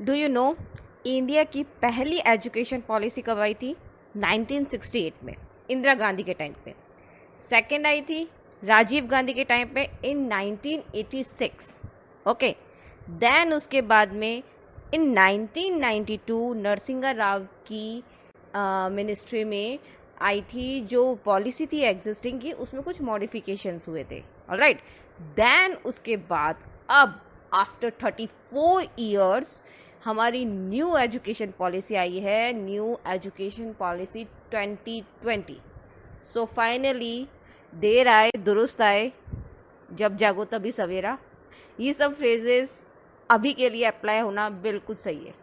Do you know India की पहली education policy कब आई थी? 1968 में, इंदिरा गांधी के टाइम पे। सेकंड आई थी राजीव गांधी के टाइम पे इन 1986। ओके, देन उसके बाद में इन 1992 नरसिंहा राव की मिनिस्ट्री में आई थी। जो पॉलिसी थी एग्जिस्टिंग की, उसमें कुछ मॉडिफिकेशंस हुए थे। ऑलराइट, देन उसके बाद अब आफ्टर 34 ईयर्स हमारी न्यू एजुकेशन पॉलिसी आई है, new education policy 2020। So finally there आए दुरुस्त आए, जब जागो तभी सवेरा। ये सब फ्रेजेस अभी के लिए अप्लाई होना बिल्कुल सही है,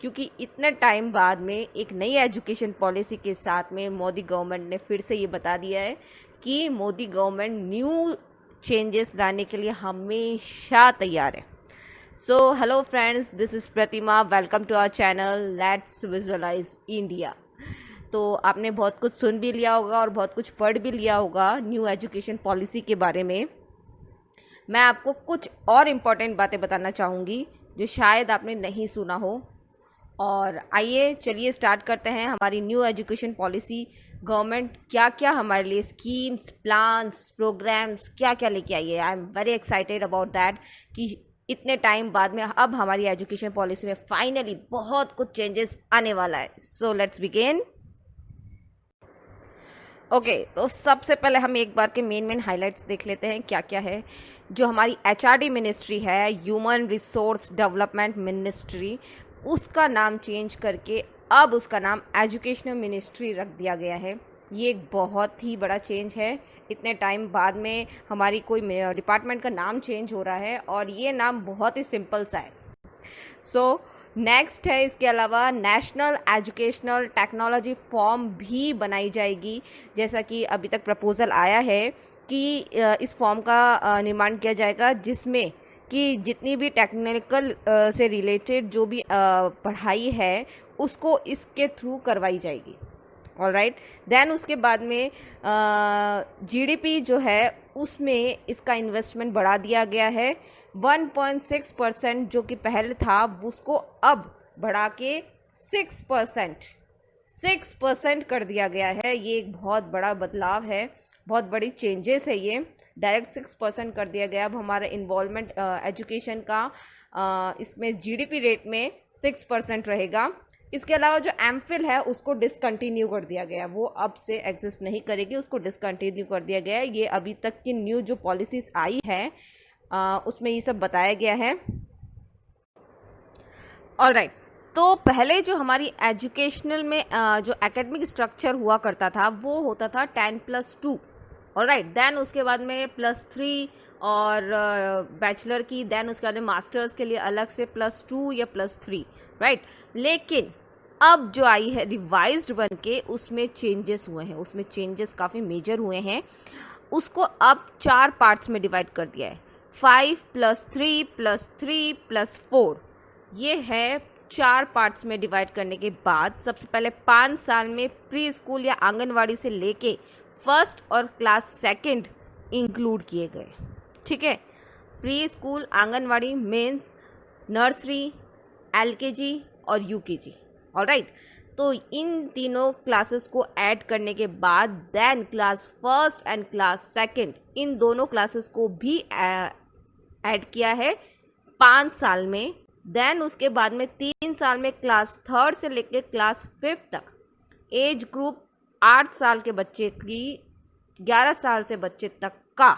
क्योंकि इतने टाइम बाद में एक नई एजुकेशन पॉलिसी के साथ में मोदी गवर्नमेंट ने फिर से ये बता दिया है कि मोदी गवर्नमेंट न्यू चेंजेस लाने के लिए हमेशा तैयार है। So hello friends, this is Pratima, welcome to our channel let's visualise India. तो आपने बहुत कुछ सुन भी लिया होगा और बहुत कुछ पढ़ भी लिया होगा न्यू एजुकेशन पॉलिसी के बारे में। मैं आपको कुछ और इम्पॉर्टेंट बातें बताना चाहूँगी जो शायद आपने नहीं सुना हो। और आइए चलिए स्टार्ट करते हैं हमारी न्यू एजुकेशन पॉलिसी। गवर्नमेंट क्या क्या हमारे लिए स्कीम्स, प्लान्स, प्रोग्राम्स क्या क्या लेके आई है। I am very excited about that कि इतने टाइम बाद में अब हमारी एजुकेशन पॉलिसी में फाइनली बहुत कुछ चेंजेस आने वाला है। So let's begin. ओके, तो सबसे पहले हम एक बार के मेन हाइलाइट्स देख लेते हैं क्या क्या है। जो हमारी एचआरडी मिनिस्ट्री है, ह्यूमन रिसोर्स डेवलपमेंट मिनिस्ट्री, उसका नाम चेंज करके अब उसका नाम एजुकेशनल मिनिस्ट्री रख दिया गया है। ये एक बहुत ही बड़ा चेंज है। इतने टाइम बाद में हमारी कोई डिपार्टमेंट का नाम चेंज हो रहा है और ये नाम बहुत ही सिंपल सा है। सो नेक्स्ट है, इसके अलावा नेशनल एजुकेशनल टेक्नोलॉजी फॉर्म भी बनाई जाएगी। जैसा कि अभी तक प्रपोजल आया है कि इस फॉर्म का निर्माण किया जाएगा, जिसमें कि जितनी भी टेक्निकल से रिलेटेड जो भी पढ़ाई है उसको इसके थ्रू करवाई जाएगी। ऑलराइट, देन उसके बाद में जीडीपी जो है उसमें इसका इन्वेस्टमेंट बढ़ा दिया गया है। 1.6% जो कि पहले था उसको अब बढ़ा के 6% कर दिया गया है। ये एक बहुत बड़ा बदलाव है, बहुत बड़ी चेंजेस है। ये डायरेक्ट 6% कर दिया गया। अब हमारा इन्वॉल्वमेंट एजुकेशन का इसमें जीडीपी रेट में 6% रहेगा। इसके अलावा जो एमफिल है उसको डिसकंटिन्यू कर दिया गया, वो अब से एग्जिस्ट नहीं करेगी, उसको डिसकंटिन्यू कर दिया गया है। ये अभी तक की न्यू जो पॉलिसीज आई है उसमें ये सब बताया गया है। ऑलराइट, तो पहले जो हमारी एजुकेशनल में जो एकेडमिक स्ट्रक्चर हुआ करता था वो होता था 10+2। ऑलराइट, देन उसके बाद में +3 और बैचलर की, देन उसके बाद में मास्टर्स के लिए अलग से +2 या +3, राइट। लेकिन अब जो आई है रिवाइज्ड बन के, उसमें चेंजेस हुए हैं, उसमें चेंजेस काफ़ी मेजर हुए हैं। उसको अब 4 पार्ट्स में डिवाइड कर दिया है, 5+3+3+4। ये है 4 पार्ट्स में डिवाइड करने के बाद सबसे पहले 5 साल में प्री स्कूल या आंगनवाड़ी से लेके फर्स्ट और क्लास सेकंड इंक्लूड किए गए। ठीक है, pre school, anganwadi means nursery, LKG और यूकेजी। ऑलराइट, तो इन तीनों क्लासेस को ऐड करने के बाद then class first and class second, इन दोनों क्लासेस को भी ऐड किया है 5 साल में। देन उसके बाद में 3 साल में क्लास थर्ड से लेकर क्लास 5th तक, एज ग्रुप 8 साल के बच्चे की 11 साल से बच्चे तक का,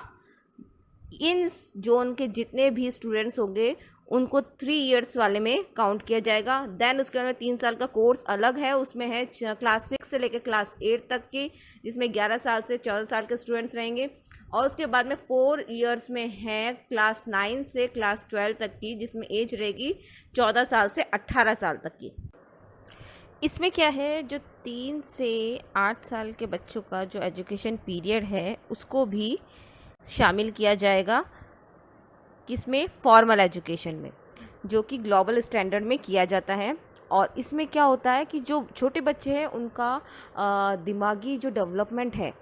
इन जोन के जितने भी स्टूडेंट्स होंगे उनको 3 इयर्स वाले में काउंट किया जाएगा। देन उसके अंदर 3 साल का कोर्स अलग है, उसमें है क्लास 6 से लेकर क्लास 8 तक की, जिसमें 11 साल से 14 साल के स्टूडेंट्स रहेंगे। और उसके बाद में 4 इयर्स में है क्लास 9 से क्लास 12 तक की, जिसमें एज रहेगी 14 साल से 18 साल तक की। इसमें क्या है, जो 3 से 8 साल के बच्चों का जो एजुकेशन पीरियड है उसको भी शामिल किया जाएगा, किसमें, फॉर्मल एजुकेशन में, जो कि ग्लोबल स्टैंडर्ड में किया जाता है। और इसमें क्या होता है कि जो छोटे बच्चे हैं उनका दिमागी जो डेवलपमेंट है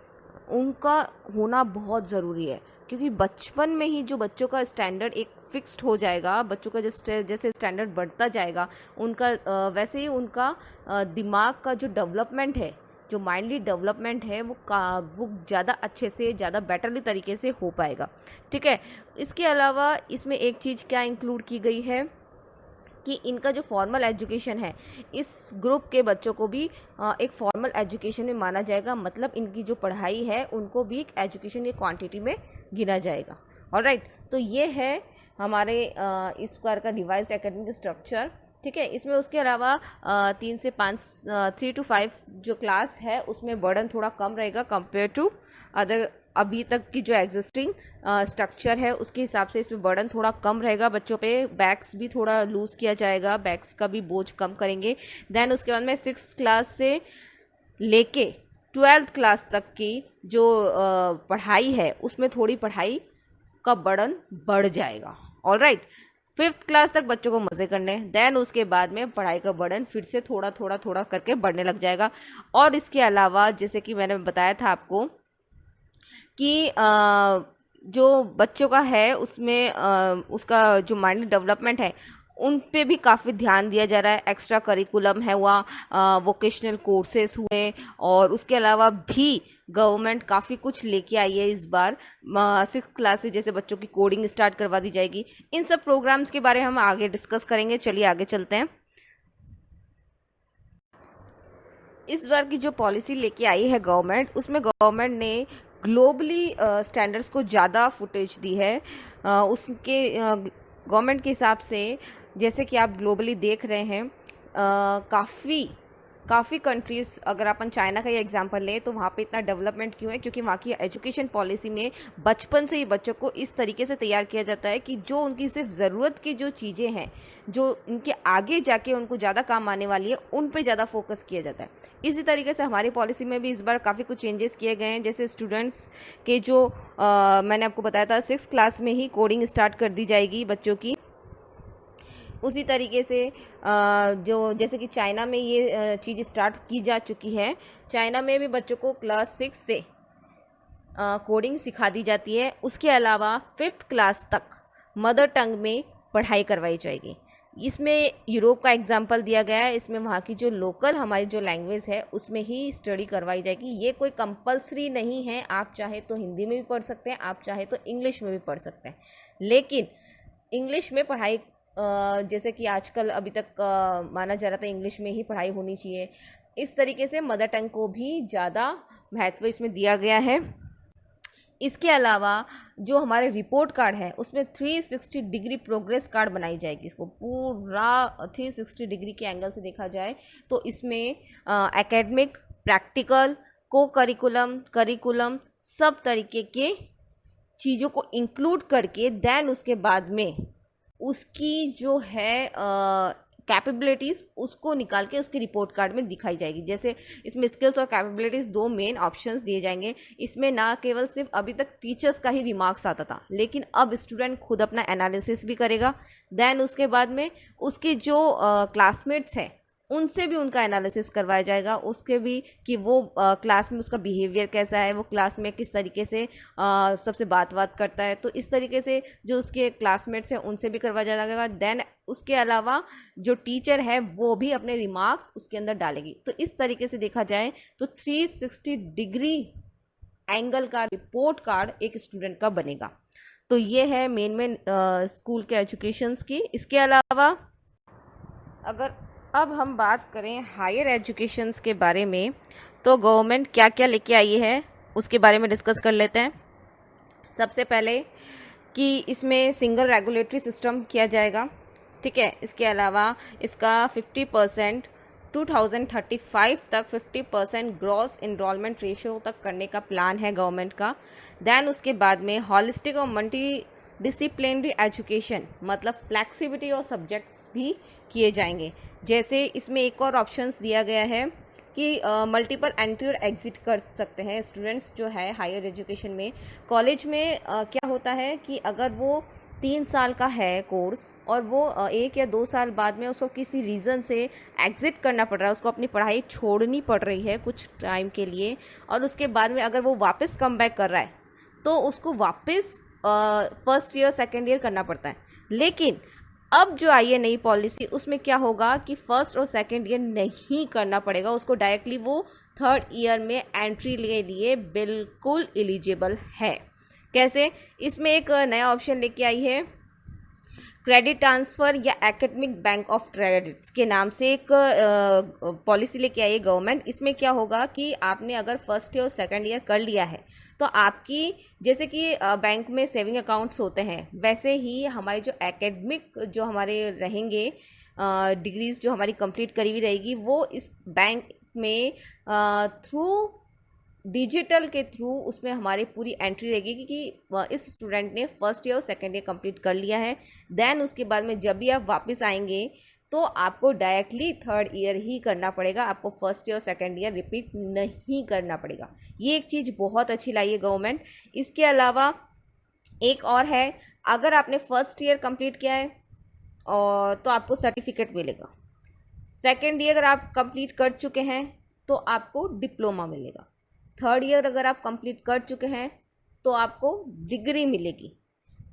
उनका होना बहुत ज़रूरी है, क्योंकि बचपन में ही जो बच्चों का स्टैंडर्ड एक फिक्स्ड हो जाएगा, बच्चों का जैसे स्टैंडर्ड बढ़ता जाएगा उनका वैसे ही उनका दिमाग का जो डेवलपमेंट है, जो माइंडली डेवलपमेंट है वो ज़्यादा अच्छे से, ज़्यादा बेटरली तरीके से हो पाएगा। ठीक है। इसके अलावा इसमें एक चीज़ क्या इंक्लूड की गई है कि इनका जो फॉर्मल एजुकेशन है, इस ग्रुप के बच्चों को भी एक फॉर्मल एजुकेशन में माना जाएगा, मतलब इनकी जो पढ़ाई है उनको भी एक एजुकेशन की क्वांटिटी में गिना जाएगा। ऑलराइट, तो ये है हमारे इस बार का रिवाइज्ड एकेडमिक स्ट्रक्चर। ठीक है। इसमें उसके अलावा 3 to 5 जो क्लास है उसमें बर्डन थोड़ा कम रहेगा कंपेयर टू अदर अभी तक की जो एग्जिस्टिंग स्ट्रक्चर है, उसके हिसाब से इसमें बर्डन थोड़ा कम रहेगा बच्चों पे। बैग्स भी थोड़ा लूज किया जाएगा, बैग्स का भी बोझ कम करेंगे। देन उसके बाद में 6th क्लास से लेके 12th क्लास तक की जो पढ़ाई है उसमें थोड़ी पढ़ाई का बर्डन बढ़ जाएगा। ऑलराइट, 5th क्लास तक बच्चों को मज़े करने, देन उसके बाद में पढ़ाई का बर्डन फिर से थोड़ा थोड़ा थोड़ा करके बढ़ने लग जाएगा। और इसके अलावा जैसे कि मैंने बताया था आपको कि जो बच्चों का है उसमें उसका जो माइंड डेवलपमेंट है उन पे भी काफ़ी ध्यान दिया जा रहा है। एक्स्ट्रा करिकुलम है हुआ, वोकेशनल कोर्सेस हुए, और उसके अलावा भी गवर्नमेंट काफ़ी कुछ लेके आई है इस बार। 6th क्लास से जैसे बच्चों की कोडिंग स्टार्ट करवा दी जाएगी। इन सब प्रोग्राम्स के बारे में हम आगे डिस्कस करेंगे। चलिए आगे चलते हैं। इस बार की जो पॉलिसी लेके आई है गवर्नमेंट, उसमें गवर्नमेंट ने ग्लोबली स्टैंडर्ड्स को ज़्यादा फुटेज दी है। उसके गवर्नमेंट के हिसाब से जैसे कि आप ग्लोबली देख रहे हैं, काफ़ी कंट्रीज़, अगर अपन चाइना का ही एग्जांपल लें तो वहाँ पे इतना डेवलपमेंट क्यों है, क्योंकि वहाँ की एजुकेशन पॉलिसी में बचपन से ही बच्चों को इस तरीके से तैयार किया जाता है कि जो उनकी सिर्फ ज़रूरत की जो चीज़ें हैं, जो उनके आगे जाके उनको ज़्यादा काम आने वाली है, उन पे ज़्यादा फोकस किया जाता है। इसी तरीके से हमारी पॉलिसी में भी इस बार काफ़ी कुछ चेंजेस किए गए हैं। जैसे स्टूडेंट्स के जो मैंने आपको बताया था 6th क्लास में ही कोडिंग स्टार्ट कर दी जाएगी बच्चों की। उसी तरीके से जो जैसे कि चाइना में ये चीज़ स्टार्ट की जा चुकी है, चाइना में भी बच्चों को क्लास 6 से कोडिंग सिखा दी जाती है। उसके अलावा 5th क्लास तक मदर टंग में पढ़ाई करवाई जाएगी। इसमें यूरोप का एग्जाम्पल दिया गया है। इसमें वहाँ की जो लोकल हमारी जो लैंग्वेज है उसमें ही स्टडी करवाई जाएगी। ये कोई कंपलसरी नहीं है, आप चाहे तो हिंदी में भी पढ़ सकते हैं, आप चाहे तो इंग्लिश में भी पढ़ सकते हैं। लेकिन इंग्लिश में पढ़ाई जैसे कि आजकल अभी तक माना जा रहा था इंग्लिश में ही पढ़ाई होनी चाहिए, इस तरीके से मदर टंग को भी ज़्यादा महत्व इसमें दिया गया है। इसके अलावा जो हमारे रिपोर्ट कार्ड है उसमें 360 डिग्री प्रोग्रेस कार्ड बनाई जाएगी। इसको पूरा 360 डिग्री के एंगल से देखा जाए तो इसमें एकेडमिक, प्रैक्टिकल, को करिकुलम सब तरीके के चीज़ों को इंक्लूड करके देन उसके बाद में उसकी जो है कैपेबिलिटीज़ उसको निकाल के उसकी रिपोर्ट कार्ड में दिखाई जाएगी। जैसे इसमें स्किल्स और कैपेबिलिटीज़ 2 मेन ऑप्शंस दिए जाएंगे। इसमें ना केवल सिर्फ अभी तक टीचर्स का ही रिमार्क्स आता था, लेकिन अब स्टूडेंट खुद अपना एनालिसिस भी करेगा। देन उसके बाद में उसके जो क्लासमेट्स हैं उनसे भी उनका एनालिसिस करवाया जाएगा, उसके भी कि वो क्लास में उसका बिहेवियर कैसा है, वो क्लास में किस तरीके से सबसे बात करता है। तो इस तरीके से जो उसके क्लासमेट्स हैं उनसे भी करवाया जाएगा। देन उसके अलावा जो टीचर है वो भी अपने रिमार्क्स उसके अंदर डालेगी। तो इस तरीके से देखा जाए तो 360 डिग्री एंगल का रिपोर्ट कार्ड एक स्टूडेंट का बनेगा। तो ये है मेन स्कूल के एजुकेशंस की। इसके अलावा अगर अब हम बात करें हायर एजुकेशंस के बारे में, तो गवर्नमेंट क्या क्या लेके आई है उसके बारे में डिस्कस कर लेते हैं। सबसे पहले कि इसमें सिंगल रेगुलेटरी सिस्टम किया जाएगा। ठीक है। इसके अलावा इसका 50% 2035 तक 50% ग्रॉस इनरोलमेंट रेशियो तक करने का प्लान है गवर्नमेंट का। देन उसके बाद में हॉलिस्टिक और मल्टी डिसिप्लिनरी एजुकेशन, मतलब फ्लैक्सिबिलिटी और सब्जेक्ट्स भी किए जाएंगे। जैसे इसमें एक और ऑप्शंस दिया गया है कि मल्टीपल एंट्री और एग्जिट कर सकते हैं स्टूडेंट्स जो है हायर एजुकेशन में। कॉलेज में क्या होता है कि अगर वो 3 साल का है कोर्स और वो 1 या 2 साल बाद में उसको किसी रीज़न से एग्ज़िट करना पड़ रहा है, उसको अपनी पढ़ाई छोड़नी पड़ रही है कुछ टाइम के लिए, और उसके बाद में अगर वो वापस कम बैक कर रहा है तो उसको वापस फर्स्ट ईयर सेकेंड ईयर करना पड़ता है। लेकिन अब जो आई है नई पॉलिसी, उसमें क्या होगा कि फर्स्ट और सेकेंड ईयर नहीं करना पड़ेगा उसको, डायरेक्टली वो थर्ड ईयर में एंट्री के लिए बिल्कुल एलिजिबल है। कैसे? इसमें एक नया ऑप्शन लेके आई है, क्रेडिट ट्रांसफ़र या एकेडमिक बैंक ऑफ क्रेडिट्स के नाम से एक पॉलिसी लेके आई है गवर्नमेंट। इसमें क्या होगा कि आपने अगर फर्स्ट ईयर और सेकंड ईयर कर लिया है तो आपकी, जैसे कि बैंक में सेविंग अकाउंट्स होते हैं, वैसे ही हमारे जो एकेडमिक जो हमारे रहेंगे डिग्रीज जो हमारी कंप्लीट करी हुई रहेगी, वो इस बैंक में थ्रू डिजिटल के थ्रू उसमें हमारी पूरी एंट्री रहेगी कि इस स्टूडेंट ने फर्स्ट ईयर और सेकेंड ईयर कंप्लीट कर लिया है। देन उसके बाद में जब भी आप वापस आएंगे तो आपको डायरेक्टली थर्ड ईयर ही करना पड़ेगा, आपको फर्स्ट ईयर और सेकेंड ईयर रिपीट नहीं करना पड़ेगा। ये एक चीज़ बहुत अच्छी लाई है गवर्नमेंट। इसके अलावा एक और है, अगर आपने फर्स्ट ईयर कंप्लीट किया है और तो आपको सर्टिफिकेट मिलेगा। सेकेंड ईयर अगर आप कंप्लीट कर चुके हैं तो आपको डिप्लोमा मिलेगा। थर्ड ईयर अगर आप कंप्लीट कर चुके हैं तो आपको डिग्री मिलेगी।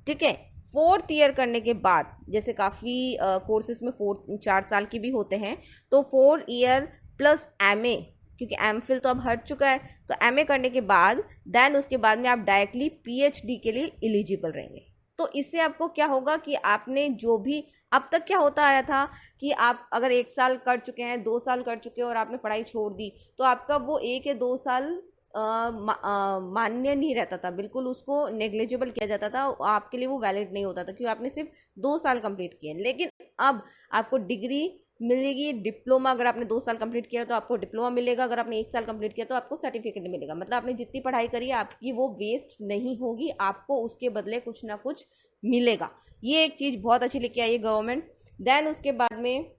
ठीक है। फोर्थ ईयर करने के बाद, जैसे काफ़ी कोर्सेज में 4 साल की भी होते हैं, तो 4 ईयर प्लस एमए, क्योंकि एमफिल तो अब हट चुका है, तो एमए करने के बाद देन उसके बाद में आप डायरेक्टली पीएचडी के लिए एलिजिबल रहेंगे। तो इससे आपको क्या होगा कि आपने जो भी अब तक क्या होता आया था कि आप अगर 1 साल कर चुके हैं, 2 साल कर चुके हैं और आपने पढ़ाई छोड़ दी, तो आपका वो 1 या 2 साल मान्य नहीं रहता था, बिल्कुल उसको नेग्लिजिबल किया जाता था, आपके लिए वो वैलिड नहीं होता था क्योंकि आपने सिर्फ 2 साल कंप्लीट किए। लेकिन अब आपको डिग्री मिलेगी। डिप्लोमा अगर आपने 2 साल कंप्लीट किया तो आपको डिप्लोमा मिलेगा, अगर आपने 1 साल कंप्लीट किया तो आपको सर्टिफिकेट मिलेगा। मतलब आपने जितनी पढ़ाई करी है आपकी वो वेस्ट नहीं होगी, आपको उसके बदले कुछ ना कुछ मिलेगा। ये एक चीज़ बहुत अच्छी लेके आई है गवर्नमेंट। देन उसके बाद में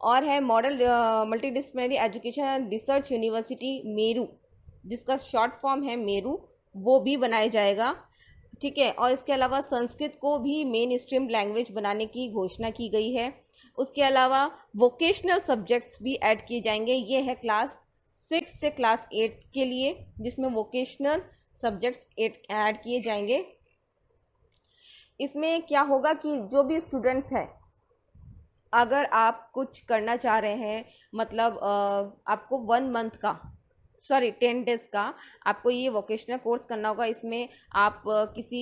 और है model multi disciplinary education research university Meru, जिसका शॉर्ट फॉर्म है मेरू, वो भी बनाया जाएगा। ठीक है। और इसके अलावा संस्कृत को भी मेन स्ट्रीम लैंग्वेज बनाने की घोषणा की गई है। उसके अलावा वोकेशनल सब्जेक्ट्स भी ऐड किए जाएंगे। ये है क्लास 6 से क्लास 8 के लिए, जिसमें वोकेशनल सब्जेक्ट्स ऐड किए जाएंगे। इसमें क्या होगा कि जो भी स्टूडेंट्स हैं, अगर आप कुछ करना चाह रहे हैं, मतलब आपको 10 डेज का आपको ये वोकेशनल कोर्स करना होगा। इसमें आप किसी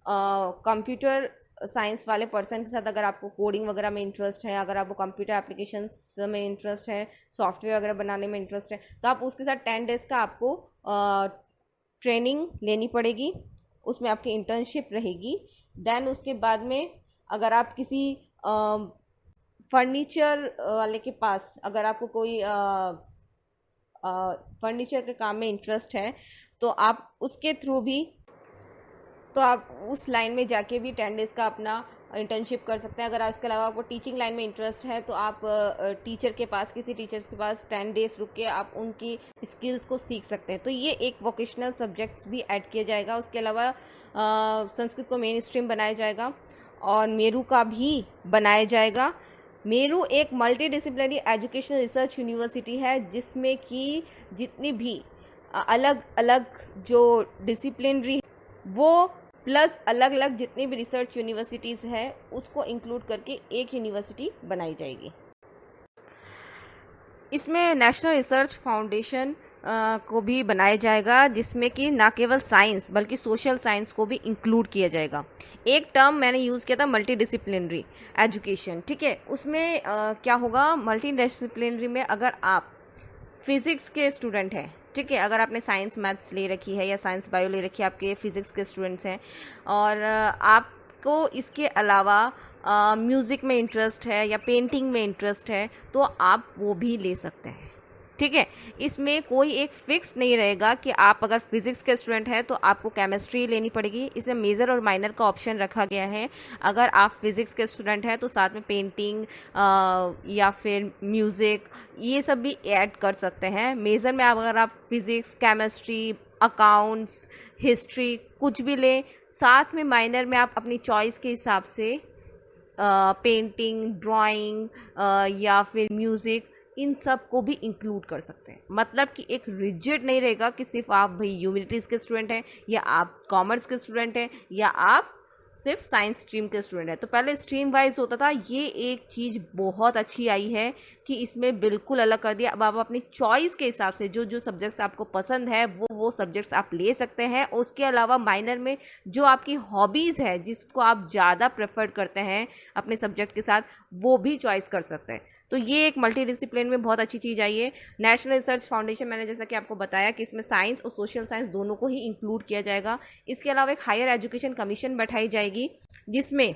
कंप्यूटर साइंस वाले पर्सन के साथ, अगर आपको कोडिंग वगैरह में इंटरेस्ट है, अगर आपको कंप्यूटर एप्लीकेशंस में इंटरेस्ट है, सॉफ्टवेयर वगैरह बनाने में इंटरेस्ट है, तो आप उसके साथ 10 डेज का आपको ट्रेनिंग लेनी पड़ेगी। उसमें आपकी इंटर्नशिप रहेगी। देन उसके बाद में अगर आप किसी फर्नीचर वाले के पास, अगर आपको कोई फर्नीचर के काम में इंटरेस्ट है तो आप उसके थ्रू भी, तो आप उस लाइन में जाके भी 10 डेज़ का अपना इंटर्नशिप कर सकते हैं। अगर आप इसके अलावा आपको टीचिंग लाइन में इंटरेस्ट है तो आप टीचर के पास, किसी टीचर्स के पास 10 डेज़ रुक के आप उनकी स्किल्स को सीख सकते हैं। तो ये एक वोकेशनल सब्जेक्ट्स भी ऐड किया जाएगा। उसके अलावा संस्कृत को मेन स्ट्रीम बनाया जाएगा और मेरू का भी बनाया जाएगा। मेरू एक multi disciplinary education research university है, जिसमें कि जितनी भी अलग अलग जो डिसिप्लिनरी वो प्लस अलग अलग जितनी भी रिसर्च यूनिवर्सिटीज़ है उसको इंक्लूड करके एक यूनिवर्सिटी बनाई जाएगी। इसमें नेशनल रिसर्च फाउंडेशन को भी बनाया जाएगा, जिसमें कि ना केवल साइंस बल्कि सोशल साइंस को भी इंक्लूड किया जाएगा। एक टर्म मैंने यूज़ किया था मल्टी डिसिप्लिनरी एजुकेशन। ठीक है। उसमें क्या होगा, मल्टी डिसिप्लिनरी में अगर आप फिज़िक्स के स्टूडेंट हैं, ठीक है, अगर आपने साइंस मैथ्स ले रखी है या साइंस बायो ले रखी है, आपके फिज़िक्स के स्टूडेंट्स हैं और आपको इसके अलावा म्यूज़िक में इंटरेस्ट है या पेंटिंग में इंटरेस्ट है तो आप वो भी ले सकते हैं। ठीक है। इसमें कोई एक फिक्स नहीं रहेगा कि आप अगर फिजिक्स के स्टूडेंट हैं तो आपको केमिस्ट्री लेनी पड़ेगी। इसमें मेजर और माइनर का ऑप्शन रखा गया है। अगर आप फिजिक्स के स्टूडेंट हैं तो साथ में पेंटिंग या फिर म्यूज़िक ये सब भी ऐड कर सकते हैं। मेजर में अगर आप फिजिक्स, केमिस्ट्री, अकाउंट्स, हिस्ट्री, कुछ भी लें। साथ में माइनर में आप अपनी चॉइस के हिसाब से पेंटिंग, ड्राइंग या फिर म्यूज़िक, इन सब को भी इंक्लूड कर सकते हैं। मतलब कि एक रिजिड नहीं रहेगा कि सिर्फ आप भाई ह्यूमैनिटीज़ के स्टूडेंट हैं या आप कॉमर्स के स्टूडेंट हैं या आप सिर्फ साइंस स्ट्रीम के स्टूडेंट हैं। तो पहले स्ट्रीम वाइज होता था, ये एक चीज़ बहुत अच्छी आई है कि इसमें बिल्कुल अलग कर दिया। अब आप अपनी चॉइस के हिसाब से जो जो सब्जेक्ट्स आपको पसंद है वो सब्जेक्ट्स आप ले सकते हैं। उसके अलावा माइनर में जो आपकी हॉबीज़ है, जिसको आप ज़्यादा प्रेफर करते हैं अपने सब्जेक्ट के साथ, वो भी चॉइस कर सकते हैं। तो ये एक मल्टी डिसिप्लिन में बहुत अच्छी चीज़ आई है। नेशनल रिसर्च फाउंडेशन, मैंने जैसा कि आपको बताया कि इसमें साइंस और सोशल साइंस दोनों को ही इंक्लूड किया जाएगा। इसके अलावा एक हायर एजुकेशन कमीशन बैठाई जाएगी, जिसमें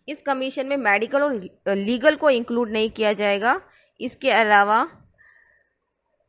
इस कमीशन में मेडिकल और लीगल को इंक्लूड नहीं किया जाएगा। इसके अलावा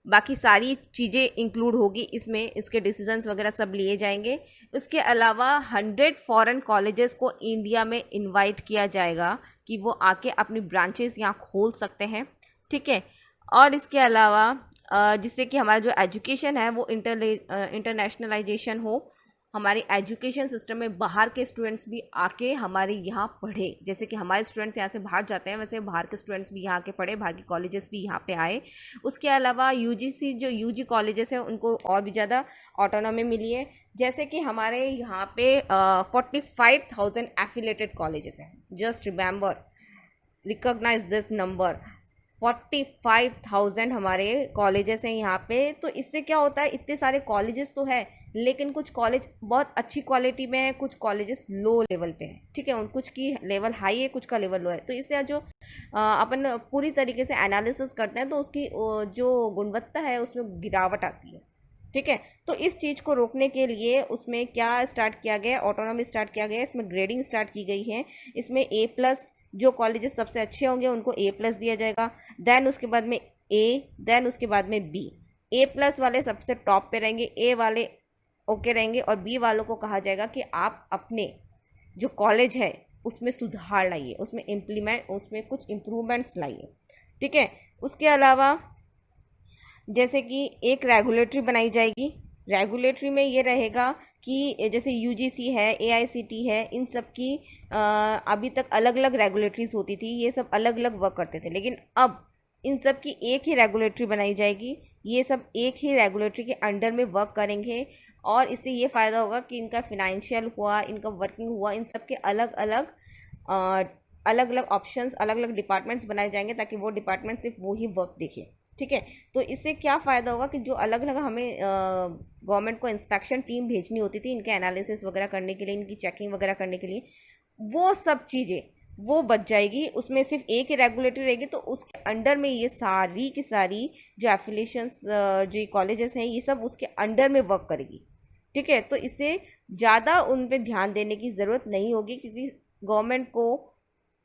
बाकी सारी चीज़ें इंक्लूड होगी इसमें, इसके डिसीजंस वगैरह सब लिए जाएंगे। उसके अलावा 100 फॉरेन कॉलेजेस को इंडिया में इनवाइट किया जाएगा कि वो आके अपनी ब्रांचेस यहाँ खोल सकते हैं, ठीक है। और इसके अलावा जिससे कि हमारा जो एजुकेशन है वो इंटरनेशनलाइजेशन हो, हमारे एजुकेशन सिस्टम में बाहर के स्टूडेंट्स भी आके हमारे यहाँ पढ़े। जैसे कि हमारे स्टूडेंट्स यहाँ से बाहर जाते हैं, वैसे बाहर के स्टूडेंट्स भी यहाँ के पढ़े, बाहर के कॉलेजेस भी यहाँ पे आए। उसके अलावा यूजीसी जो यूजी कॉलेजेस हैं उनको और भी ज़्यादा ऑटोनॉमी मिली है। जैसे कि हमारे यहाँ पे 45,000 एफिलेटेड कॉलेजेस हैं। Just remember, recognise this number, 45,000 हमारे कॉलेजेस हैं यहाँ पे। तो इससे क्या होता है, इतने सारे कॉलेजेस तो है, लेकिन कुछ कॉलेज बहुत अच्छी क्वालिटी में है, कुछ कॉलेजेस लो लेवल पे है, ठीक है। उन कुछ की लेवल हाई है, कुछ का लेवल लो है। तो इससे जो अपन पूरी तरीके से एनालिसिस करते हैं तो उसकी जो गुणवत्ता है उसमें गिरावट आती है, ठीक है। तो इस चीज़ को रोकने के लिए उसमें क्या स्टार्ट किया गया, ऑटोनॉमी स्टार्ट किया गया, इसमें ग्रेडिंग स्टार्ट की गई है। इसमें A+, जो कॉलेजेस सबसे अच्छे होंगे उनको A+ दिया जाएगा। देन उसके बाद में A, देन उसके बाद में B। A+ वाले सबसे टॉप पे रहेंगे, A वाले ओके रहेंगे, और B वालों को कहा जाएगा कि आप अपने जो कॉलेज है उसमें सुधार लाइए, उसमें कुछ इम्प्रूवमेंट्स लाइए, ठीक है। उसके अलावा जैसे कि एक रेगुलेटरी बनाई जाएगी। रेगुलेटरी में ये रहेगा कि जैसे यूजीसी है, AICTE है, इन सब की अभी तक अलग अलग रेगुलेटरीज होती थी, ये सब अलग अलग वर्क करते थे, लेकिन अब इन सब की एक ही रेगुलेटरी बनाई जाएगी। ये सब एक ही रेगुलेटरी के अंडर में वर्क करेंगे, और इससे ये फ़ायदा होगा कि इनका फिनेंशियल हुआ, इनका वर्किंग हुआ, इन सब के अलग अलग ऑप्शंस, अलग अलग डिपार्टमेंट्स बनाए जाएंगे, ताकि वो डिपार्टमेंट सिर्फ वो ही वर्क देखे, ठीक है। तो इससे क्या फ़ायदा होगा कि जो अलग अलग हमें गवर्नमेंट को इंस्पेक्शन टीम भेजनी होती थी इनके एनालिसिस वगैरह करने के लिए, इनकी चेकिंग वगैरह करने के लिए, वो सब चीज़ें वो बच जाएगी। उसमें सिर्फ एक ही रेगुलेटरी रहेगी, तो उसके अंडर में ये सारी की सारी जो एफिलिएशंस, जो कॉलेजेस हैं, ये सब उसके अंडर में वर्क करेगी, ठीक है। तो इससे ज़्यादा उन पर ध्यान देने की ज़रूरत नहीं होगी, क्योंकि गवर्नमेंट को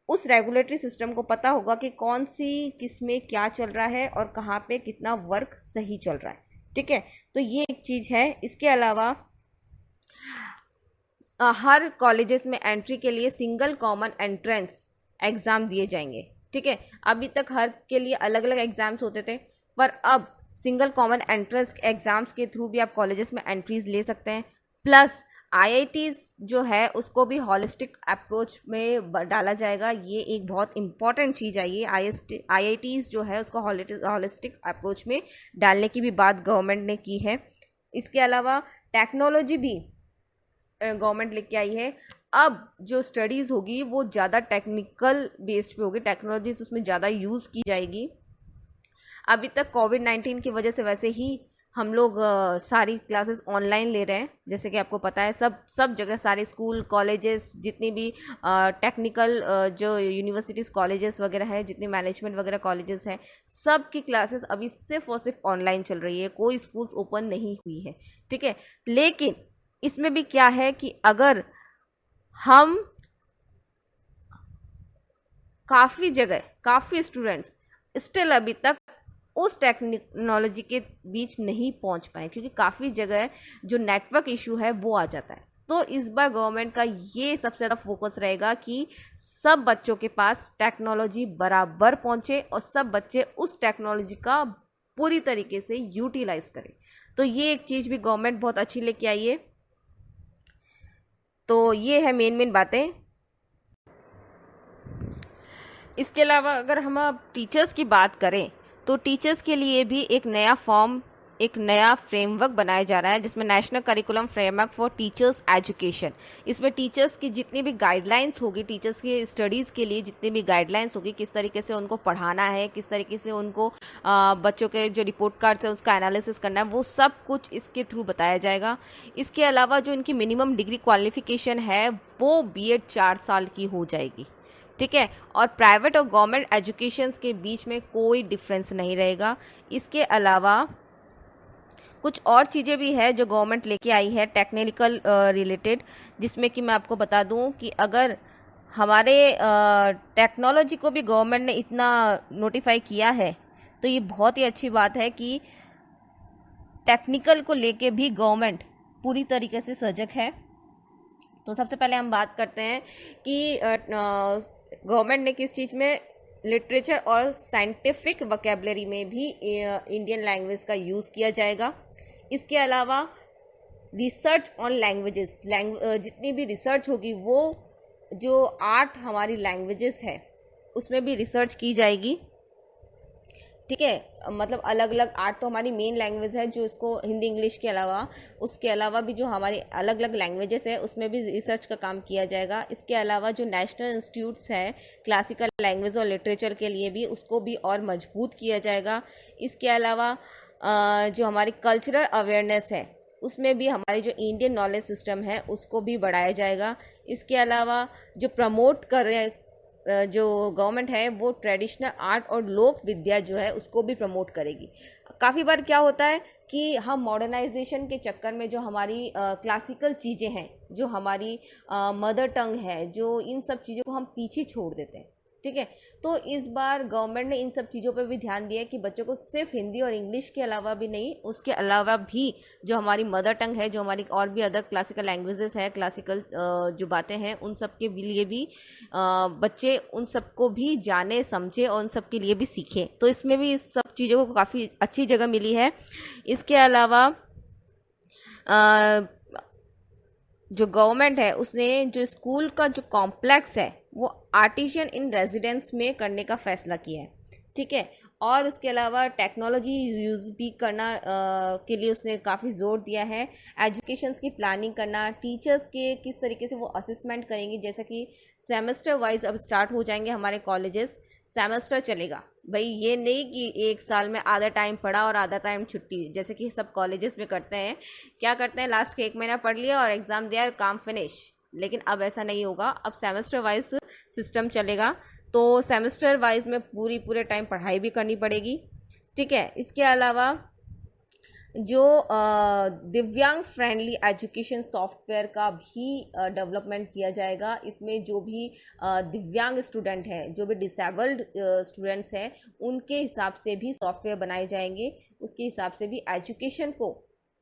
उस रेगुलेटरी सिस्टम को पता होगा कि कौन सी किस में क्या चल रहा है और कहाँ पे कितना वर्क सही चल रहा है, ठीक है। तो ये एक चीज़ है। इसके अलावा हर कॉलेजेस में एंट्री के लिए सिंगल कॉमन एंट्रेंस एग्ज़ाम दिए जाएंगे, ठीक है। अभी तक हर के लिए अलग अलग एग्ज़ाम्स होते थे, पर अब सिंगल कॉमन एंट्रेंस एग्ज़ाम्स के थ्रू भी आप कॉलेजेस में एंट्रीज ले सकते हैं। प्लस IITs जो है उसको भी हॉलिस्टिक अप्रोच में डाला जाएगा। ये एक बहुत इंपॉर्टेंट चीज़ है। ये IITs जो है उसको हॉलिस्टिक अप्रोच में डालने की भी बात गवर्नमेंट ने की है। इसके अलावा टेक्नोलॉजी भी गवर्नमेंट लेके आई है। अब जो स्टडीज़ होगी वो ज़्यादा टेक्निकल बेस्ड पे होगी, टेक्नोलॉजीज उसमें ज़्यादा यूज़ की जाएगी। अभी तक कोविड-19 की वजह से वैसे ही हम लोग सारी क्लासेस ऑनलाइन ले रहे हैं, जैसे कि आपको पता है। सब जगह सारे स्कूल, कॉलेजेस, जितनी भी टेक्निकल जो यूनिवर्सिटीज़, कॉलेजेस वगैरह है, जितने मैनेजमेंट वगैरह कॉलेजेस हैं, सब की क्लासेस अभी सिर्फ और सिर्फ ऑनलाइन चल रही है, कोई स्कूल्स ओपन नहीं हुई है, ठीक है। लेकिन इसमें भी क्या है कि अगर हम काफ़ी जगह, काफ़ी स्टूडेंट्स स्टिल अभी तक उस टेक्नोलॉजी के बीच नहीं पहुंच पाए, क्योंकि काफ़ी जगह जो नेटवर्क इशू है वो आ जाता है। तो इस बार गवर्नमेंट का ये सबसे ज़्यादा फोकस रहेगा कि सब बच्चों के पास टेक्नोलॉजी बराबर पहुंचे और सब बच्चे उस टेक्नोलॉजी का पूरी तरीके से यूटिलाइज करें। तो ये एक चीज़ भी गवर्नमेंट बहुत अच्छी लेके आई है। तो ये है मेन बातें। इसके अलावा अगर हम अब टीचर्स की बात करें तो टीचर्स के लिए भी एक नया फॉर्म, एक नया फ्रेमवर्क बनाया जा रहा है जिसमें national curriculum framework for teachers education. इसमें टीचर्स की जितनी भी गाइडलाइंस होगी, टीचर्स की स्टडीज़ के लिए जितनी भी गाइडलाइंस होगी, किस तरीके से उनको पढ़ाना है, किस तरीके से उनको बच्चों के जो रिपोर्ट कार्ड्स है उसका एनालिसिस करना है, वो सब कुछ इसके थ्रू बताया जाएगा। इसके अलावा जो इनकी मिनिमम डिग्री क्वालिफिकेशन है वो बीएड 4 साल की हो जाएगी, ठीक है। और प्राइवेट और गवर्नमेंट एजुकेशंस के बीच में कोई डिफरेंस नहीं रहेगा। इसके अलावा कुछ और चीज़ें भी है जो गवर्नमेंट लेके आई है टेक्निकल रिलेटेड, जिसमें कि मैं आपको बता दूं कि अगर हमारे टेक्नोलॉजी को भी गवर्नमेंट ने इतना नोटिफाई किया है तो ये बहुत ही अच्छी बात है कि टेक्निकल को लेके भी गवर्नमेंट पूरी तरीके से सजग है। तो सबसे पहले हम बात करते हैं कि गवर्नमेंट ने किस चीज़ में लिटरेचर और साइंटिफिक वोकैबुलरी में भी इंडियन लैंग्वेज का यूज़ किया जाएगा। इसके अलावा रिसर्च ऑन लैंग्वेजेस, जितनी भी रिसर्च होगी वो जो 8 हमारी लैंग्वेजेस है उसमें भी रिसर्च की जाएगी, ठीक है। मतलब अलग अलग 8 तो हमारी मेन लैंग्वेज है जो इसको हिंदी इंग्लिश के अलावा, उसके अलावा भी जो हमारी अलग अलग लैंग्वेजेस है उसमें भी रिसर्च का काम किया जाएगा। इसके अलावा जो नेशनल इंस्टीट्यूट्स है क्लासिकल लैंग्वेज और लिटरेचर के लिए भी उसको भी और मजबूत किया जाएगा। इसके अलावा जो हमारी कल्चरल अवेयरनेस है उसमें भी हमारी जो इंडियन नॉलेज सिस्टम है उसको भी बढ़ाया जाएगा। इसके अलावा जो प्रमोट कर रहे जो गवर्नमेंट है वो ट्रेडिशनल आर्ट और लोक विद्या जो है उसको भी प्रमोट करेगी। काफ़ी बार क्या होता है कि हम मॉडर्नाइजेशन के चक्कर में जो हमारी क्लासिकल चीज़ें हैं, जो हमारी मदर टंग है, जो इन सब चीज़ों को हम पीछे छोड़ देते हैं, ठीक है। तो इस बार गवर्नमेंट ने इन सब चीज़ों पर भी ध्यान दिया है कि बच्चों को सिर्फ हिंदी और इंग्लिश के अलावा भी नहीं, उसके अलावा भी जो हमारी मदर टंग है, जो हमारी और भी अदर क्लासिकल लैंग्वेजेस है, क्लासिकल जो बातें हैं उन सब के लिए भी बच्चे उन सबको भी जाने समझे और उन सब के लिए भी सीखें। तो इसमें भी इस सब चीज़ों को काफ़ी अच्छी जगह मिली है। इसके अलावा जो गवर्नमेंट है उसने जो स्कूल का जो कॉम्प्लेक्स है वो आर्टिशियन इन रेजिडेंस में करने का फैसला किया है, ठीक है। और उसके अलावा टेक्नोलॉजी यूज़ भी करना के लिए उसने काफ़ी जोर दिया है। एजुकेशंस की प्लानिंग करना, टीचर्स के किस तरीके से वो असेसमेंट करेंगे, जैसा कि सेमेस्टर वाइज अब स्टार्ट हो जाएंगे हमारे कॉलेजेस, सेमेस्टर चलेगा भाई। ये नहीं कि एक साल में आधा टाइम पढ़ा और आधा टाइम छुट्टी, जैसे कि सब कॉलेजेस में करते हैं। क्या करते हैं, लास्ट के 1 महीना पढ़ लिया और एग्ज़ाम दिया, काम फिनिश। लेकिन अब ऐसा नहीं होगा, अब सेमेस्टर वाइज सिस्टम चलेगा। तो सेमेस्टर वाइज में पूरे टाइम पढ़ाई भी करनी पड़ेगी, ठीक है। इसके अलावा जो दिव्यांग फ्रेंडली एजुकेशन सॉफ्टवेयर का भी डेवलपमेंट किया जाएगा। इसमें जो भी दिव्यांग स्टूडेंट हैं, जो भी डिसेबल्ड स्टूडेंट्स हैं, उनके हिसाब से भी सॉफ्टवेयर बनाए जाएंगे। उसके हिसाब से भी एजुकेशन को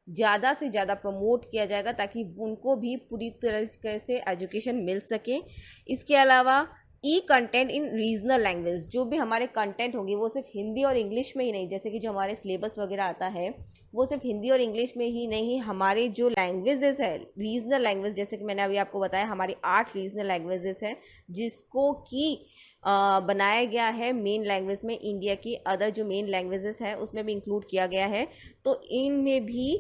ज़्यादा से ज़्यादा प्रमोट किया जाएगा ताकि उनको भी पूरी तरीके से एजुकेशन मिल सके। इसके अलावा ई कंटेंट इन रीजनल लैंग्वेज, जो भी हमारे कंटेंट होंगे वो सिर्फ हिंदी और इंग्लिश में ही नहीं, जैसे कि जो हमारे सिलेबस वगैरह आता है वो सिर्फ हिंदी और इंग्लिश में ही नहीं, हमारे जो लैंग्वेजेस है रीजनल लैंग्वेज, जैसे कि मैंने अभी आपको बताया हमारी 8 रीजनल लैंग्वेजेस है जिसको कि बनाया गया है मेन लैंग्वेज में। इंडिया की अदर जो मेन लैंग्वेजेस है उसमें भी इंक्लूड किया गया है। तो इनमें भी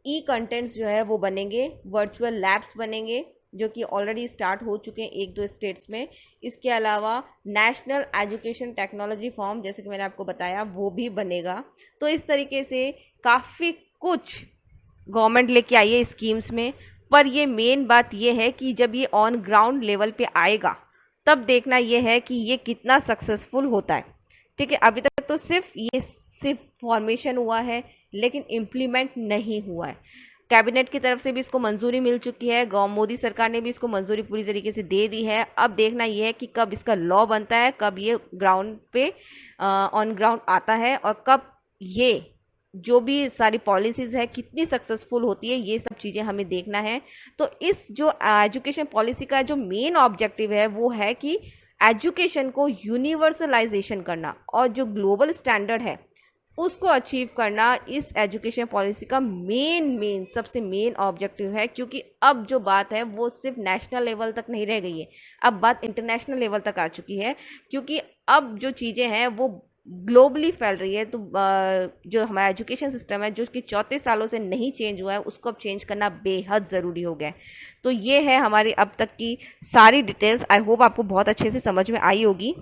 ई कंटेंट्स जो है वो बनेंगे, वर्चुअल लैब्स बनेंगे जो कि ऑलरेडी स्टार्ट हो चुके हैं 1-2 स्टेट्स में। इसके अलावा नेशनल एजुकेशन टेक्नोलॉजी फॉर्म, जैसे कि मैंने आपको बताया, वो भी बनेगा। तो इस तरीके से काफ़ी कुछ गवर्नमेंट लेके आई है स्कीम्स में। पर ये मेन बात ये है कि जब ये ऑन ग्राउंड लेवल पे आएगा तब देखना ये है कि ये कितना सक्सेसफुल होता है, ठीक है। अभी तक तो सिर्फ फॉर्मेशन हुआ है लेकिन इम्प्लीमेंट नहीं हुआ है। कैबिनेट की तरफ से भी इसको मंजूरी मिल चुकी है, मोदी सरकार ने भी इसको मंजूरी पूरी तरीके से दे दी है। अब देखना यह है कि कब इसका लॉ बनता है, कब ये ग्राउंड पे ऑन ग्राउंड आता है और कब ये जो भी सारी पॉलिसीज़ है कितनी सक्सेसफुल होती है, ये सब चीज़ें हमें देखना है। तो इस जो एजुकेशन पॉलिसी का जो मेन ऑब्जेक्टिव है वो है कि एजुकेशन को यूनिवर्सलाइजेशन करना और जो ग्लोबल स्टैंडर्ड है उसको अचीव करना इस एजुकेशन पॉलिसी का मेन सबसे मेन ऑब्जेक्टिव है। क्योंकि अब जो बात है वो सिर्फ नेशनल लेवल तक नहीं रह गई है, अब बात इंटरनेशनल लेवल तक आ चुकी है। क्योंकि अब जो चीज़ें हैं वो ग्लोबली फैल रही है। तो जो हमारा एजुकेशन सिस्टम है जो कि 34 सालों से नहीं चेंज हुआ है, उसको अब चेंज करना बेहद ज़रूरी हो गया है। तो ये है हमारी अब तक की सारी डिटेल्स। आई होप आपको बहुत अच्छे से समझ में आई होगी।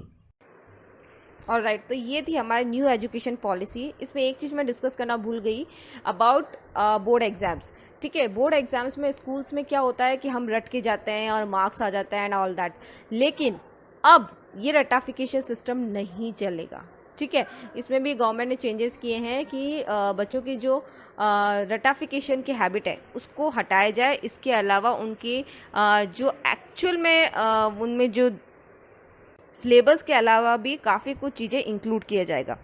और राइट, तो ये थी हमारी न्यू एजुकेशन पॉलिसी। इसमें एक चीज़ मैं डिस्कस करना भूल गई अबाउट बोर्ड एग्जाम्स। ठीक है, बोर्ड एग्जाम्स में स्कूल्स में क्या होता है कि हम रट के जाते हैं और मार्क्स आ जाते हैं एंड ऑल दैट, लेकिन अब ये रटाफिकेशन सिस्टम नहीं चलेगा। ठीक है, इसमें भी गवर्नमेंट ने चेंजेस किए हैं कि बच्चों की जो रटाफिकेशन की हैबिट है उसको हटाया जाए। इसके अलावा उनके जो एक्चुअल में उनमें जो सिलेबस के अलावा भी काफ़ी कुछ चीज़ें इंक्लूड किया जाएगा।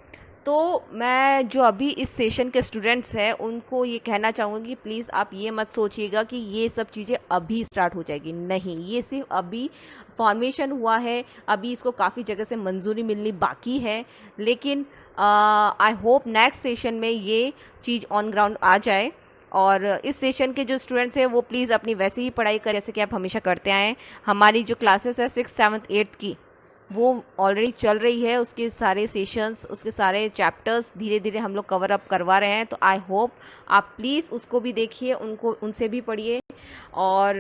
तो मैं जो अभी इस सेशन के स्टूडेंट्स हैं उनको ये कहना चाहूँगी कि प्लीज़ आप ये मत सोचिएगा कि ये सब चीज़ें अभी स्टार्ट हो जाएगी। नहीं, ये सिर्फ अभी फॉर्मेशन हुआ है, अभी इसको काफ़ी जगह से मंजूरी मिलनी बाकी है। लेकिन आई होप नेक्स्ट सेशन में ये चीज़ ऑन ग्राउंड आ जाए। और इस सेशन के जो स्टूडेंट्स हैं वो प्लीज़ अपनी वैसे ही पढ़ाई करें जैसे कि आप हमेशा करते आए हैं। हमारी जो क्लासेस है 6th 7th 8th की वो ऑलरेडी चल रही है, उसके सारे सेशंस, उसके सारे चैप्टर्स धीरे धीरे हम लोग कवर अप करवा रहे हैं। तो आई होप आप प्लीज़ उसको भी देखिए, उनसे भी पढ़िए। और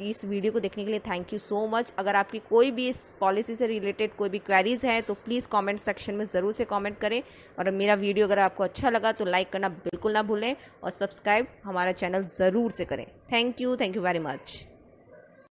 इस वीडियो को देखने के लिए थैंक यू सो मच। अगर आपकी कोई भी इस पॉलिसी से रिलेटेड कोई भी क्वेरीज हैं तो प्लीज़ कमेंट सेक्शन में ज़रूर से कमेंट करें। और मेरा वीडियो अगर आपको अच्छा लगा तो लाइक करना बिल्कुल ना भूलें और सब्सक्राइब हमारा चैनल ज़रूर से करें। Thank you very much.